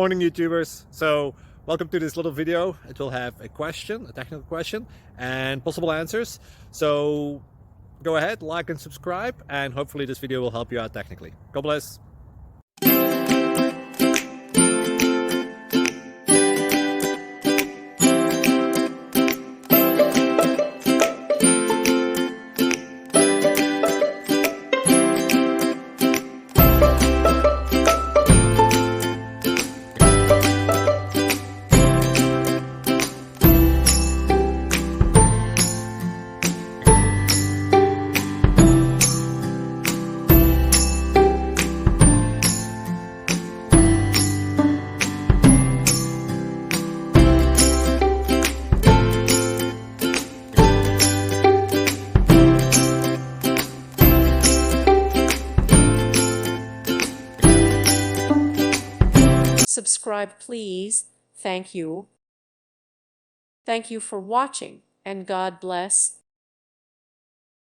Morning YouTubers. So welcome to this little video. It will have a question, a technical question, and possible answers. So go ahead, like and subscribe, and hopefully this video will help you out technically. God bless. Subscribe, please. Thank you. Thank you for watching, and God bless.